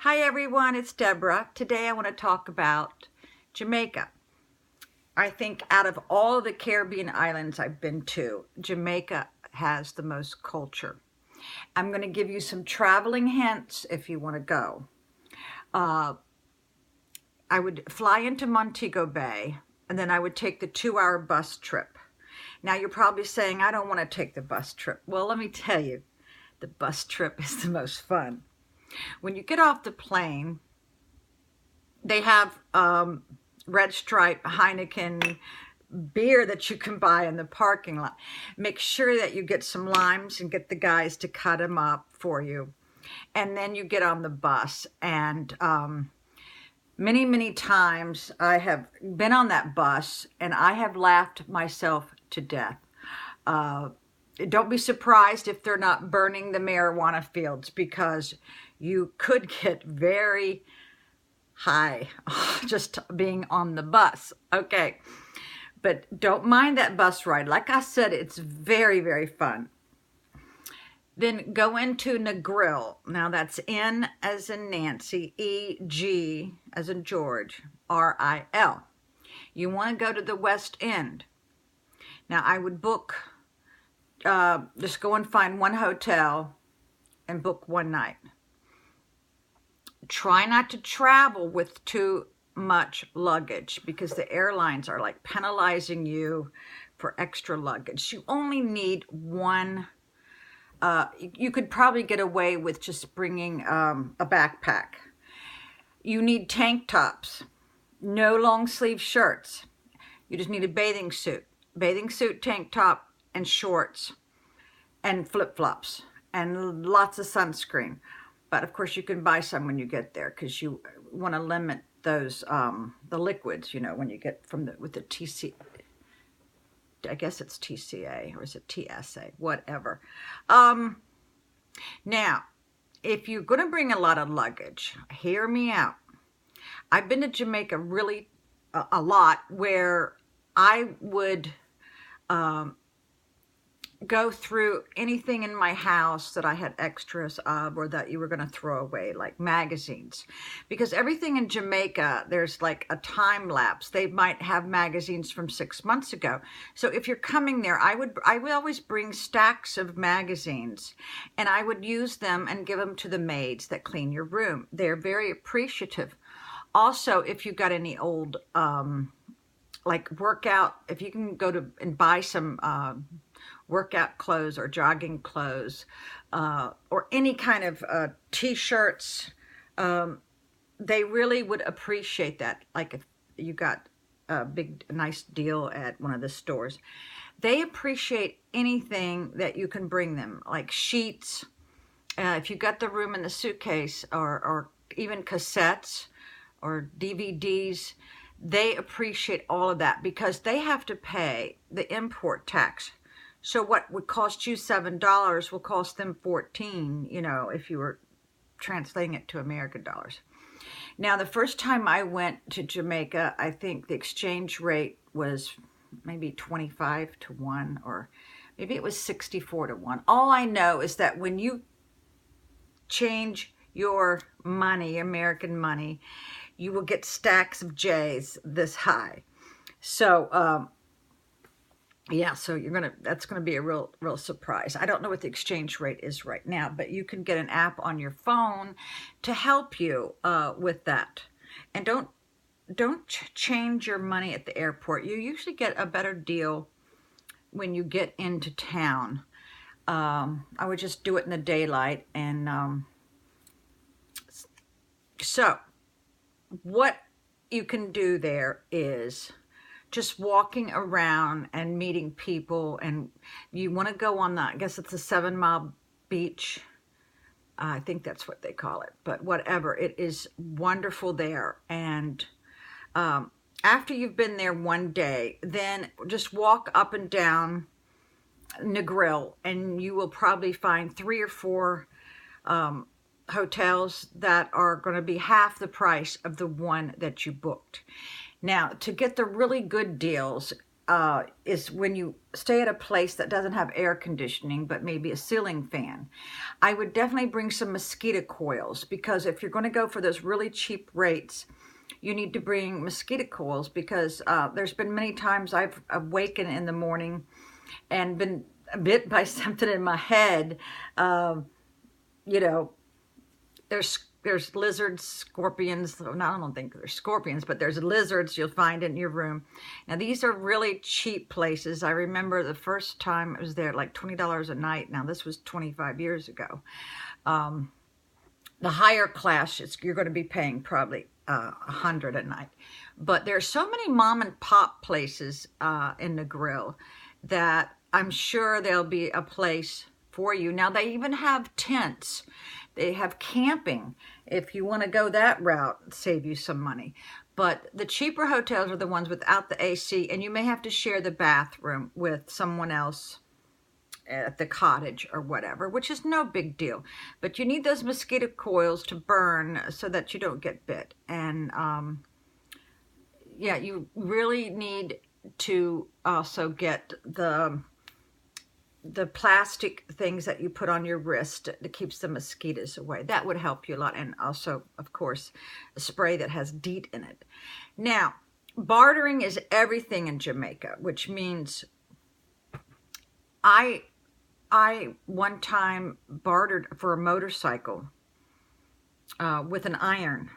Hi everyone, it's Deborah. Today I want to talk about Jamaica. I think out of all the Caribbean islands I've been to, Jamaica has the most culture. I'm going to give you some traveling hints if you want to go. I would fly into Montego Bay and then I would take the 2-hour bus trip. Now you're probably saying, I don't want to take the bus trip. Well, let me tell you, the bus trip is the most fun. When you get off the plane, they have Red Stripe Heineken beer that you can buy in the parking lot. Make sure that you get some limes and get the guys to cut them up for you. And then you get on the bus. And many times I have been on that bus and I have laughed myself to death. Don't be surprised if they're not burning the marijuana fields, because you could get very high just being on the bus. Okay, but don't mind that bus ride. Like I said, it's very fun. Then go into Negril. Now that's N as in Nancy, E-G as in George, R-I-L. You want to go to the West End. Now I would book, just go and find one hotel and book one night. Try not to travel with too much luggage, because the airlines are like penalizing you for extra luggage. You only need one. You could probably get away with just bringing a backpack. You need tank tops, no long sleeve shirts. You just need a bathing suit, tank top, and shorts, and flip-flops, and lots of sunscreen. But of course you can buy some when you get there, because you want to limit those, the liquids, you know, when you get from with the TC, I guess it's TCA, or is it TSA, whatever. Now, if you're going to bring a lot of luggage, hear me out. I've been to Jamaica really a lot, where I would go through anything in my house that I had extras of, or that you were going to throw away, like magazines, because everything in Jamaica, there's like a time lapse. They might have magazines from 6 months ago. So if you're coming there, I would always bring stacks of magazines, and I would use them and give them to the maids that clean your room. They're very appreciative. Also, if you got any old like workout, if you can go to and buy some workout clothes or jogging clothes, or any kind of t-shirts, they really would appreciate that. Like if you got a nice deal at one of the stores, they appreciate anything that you can bring them, like sheets. If you got the room in the suitcase, or even cassettes or DVDs, they appreciate all of that, because they have to pay the import tax. So what would cost you $7 will cost them $14, you know, if you were translating it to American dollars. Now, the first time I went to Jamaica, I think the exchange rate was maybe 25 to 1, or maybe it was 64 to 1. All I know is that when you change your money, American money, you will get stacks of J's this high. So, yeah, so that's gonna be a real surprise. I don't know what the exchange rate is right now, but you can get an app on your phone to help you with that. And don't change your money at the airport. You usually get a better deal when you get into town. I would just do it in the daylight. And so what you can do there is just walking around and meeting people. And you want to go on I guess it's a 7 Mile beach. I think that's what they call it, but whatever, it is wonderful there. And after you've been there one day, then just walk up and down Negril, and you will probably find 3 or 4 hotels that are going to be half the price of the one that you booked. Now, to get the really good deals, is when you stay at a place that doesn't have air conditioning, but maybe a ceiling fan. I would definitely bring some mosquito coils, because if you're going to go for those really cheap rates, you need to bring mosquito coils, because there's been many times I've awakened in the morning and been bit by something in my head. You know, there's lizards, scorpions. No, I don't think there's scorpions, but there's lizards you'll find in your room. Now, these are really cheap places. I remember the first time I was there, like $20 a night. Now, this was 25 years ago. The higher class, you're going to be paying probably $100 a night. But there's so many mom and pop places in the grill that I'm sure there'll be a place for you. Now, they even have tents. They have camping. If you want to go that route, save you some money. But the cheaper hotels are the ones without the AC, and you may have to share the bathroom with someone else at the cottage or whatever, which is no big deal. But you need those mosquito coils to burn so that you don't get bit. And yeah, you really need to also get the plastic things that you put on your wrist that keeps the mosquitoes away. That would help you a lot. And also, of course, a spray that has DEET in it. Now, bartering is everything in Jamaica, which means I one time bartered for a motorcycle with an iron.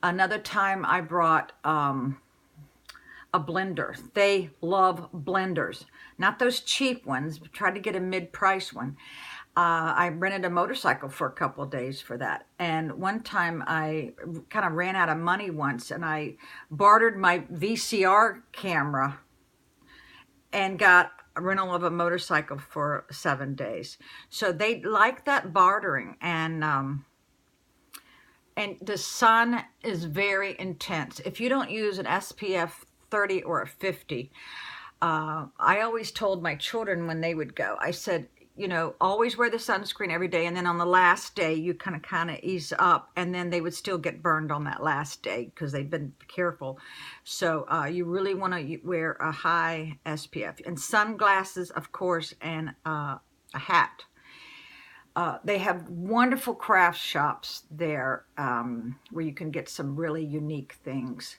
Another time I brought a blender. They love blenders, not those cheap ones. Try to get a mid-price one. I rented a motorcycle for a couple of days for that. And one time I kind of ran out of money once, and I bartered my VCR camera and got a rental of a motorcycle for 7 days. So they like that bartering. And the sun is very intense. If you don't use an SPF 30 or a 50, I always told my children when they would go, I said, you know, always wear the sunscreen every day, and then on the last day you kind of ease up, and then they would still get burned on that last day because they've been careful. So you really want to wear a high SPF and sunglasses, of course, and a hat. They have wonderful craft shops there where you can get some really unique things.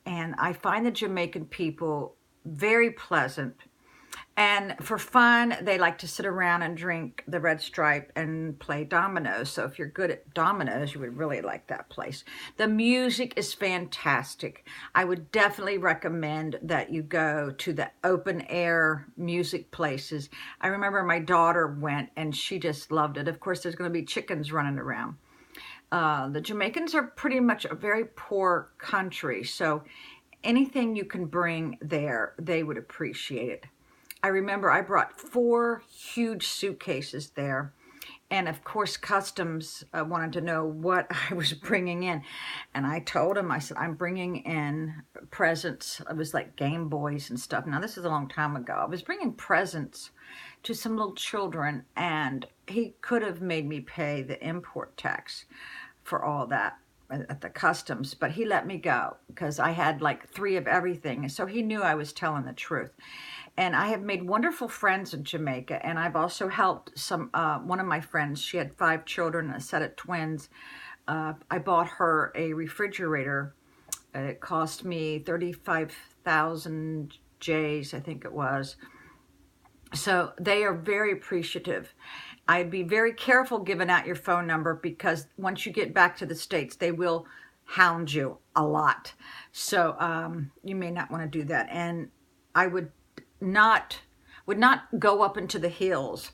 And I find the Jamaican people very pleasant. And for fun, they like to sit around and drink the Red Stripe and play dominoes. So if you're good at dominoes, you would really like that place. The music is fantastic. I would definitely recommend that you go to the open air music places. I remember my daughter went and she just loved it. Of course, there's going to be chickens running around. The Jamaicans are pretty much a very poor country, so anything you can bring there, they would appreciate it. I remember I brought 4 huge suitcases there, and of course customs wanted to know what I was bringing in, and I told him, I said, I'm bringing in presents. It was like Game Boys and stuff. Now, this is a long time ago. I was bringing presents to some little children, and he could have made me pay the import tax for all that at the customs, but he let me go because I had like 3 of everything. So he knew I was telling the truth. And I have made wonderful friends in Jamaica, and I've also helped one of my friends. She had 5 children, a set of twins. I bought her a refrigerator. It cost me 35,000 J's, I think it was. So they are very appreciative. I'd be very careful giving out your phone number, because once you get back to the States, they will hound you a lot. So you may not want to do that. And I would not go up into the hills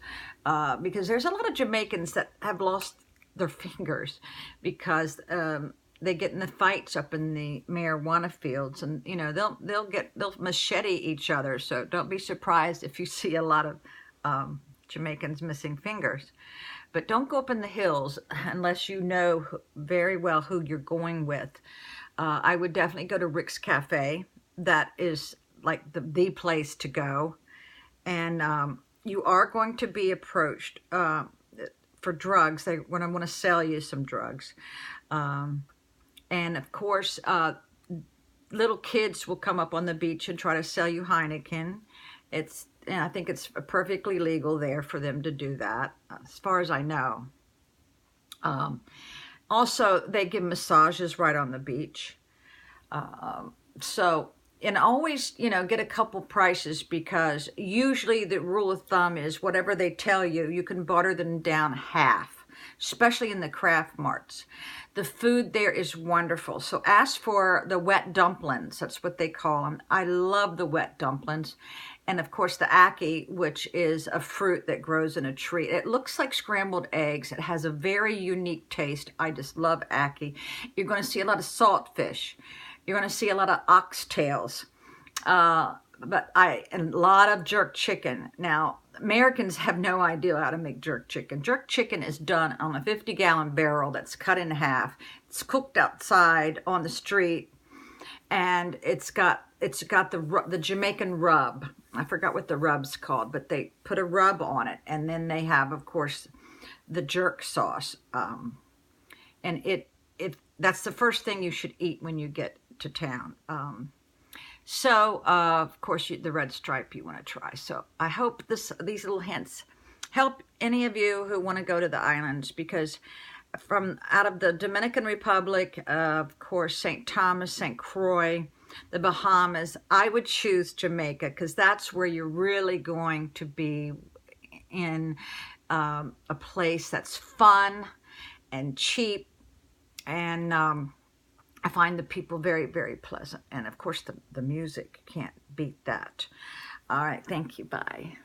because there's a lot of Jamaicans that have lost their fingers because they get in the fights up in the marijuana fields, and you know they'll machete each other. So don't be surprised if you see a lot of Jamaicans missing fingers. But don't go up in the hills unless you know very well who you're going with. I would definitely go to Rick's Cafe. That is like the place to go. And you are going to be approached for drugs. They want to sell you some drugs. And of course, little kids will come up on the beach and try to sell you Heineken. And I think it's perfectly legal there for them to do that, as far as I know. Also, they give massages right on the beach. So, and always, get a couple prices, because usually the rule of thumb is whatever they tell you, you can barter them down half, especially in the craft marts. The food there is wonderful. So ask for the wet dumplings. That's what they call them. I love the wet dumplings. And of course the ackee, which is a fruit that grows in a tree. It looks like scrambled eggs. It has a very unique taste. I just love ackee. You're going to see a lot of saltfish. You're going to see a lot of oxtails. And a lot of jerk chicken. Now, Americans have no idea how to make jerk chicken. Jerk chicken is done on a 50-gallon barrel that's cut in half. It's cooked outside on the street, and it's got the Jamaican rub. I forgot what the rub's called, but they put a rub on it, and then they have, of course, the jerk sauce. And that's the first thing you should eat when you get to town. Of course, the red stripe you want to try. So I hope these little hints help any of you who want to go to the islands, because from out of the Dominican Republic, of course, St. Thomas, St. Croix, the Bahamas, I would choose Jamaica, because that's where you're really going to be in a place that's fun and cheap, and I find the people very, very pleasant. And of course, the music, can't beat that. All right, thank you. Bye.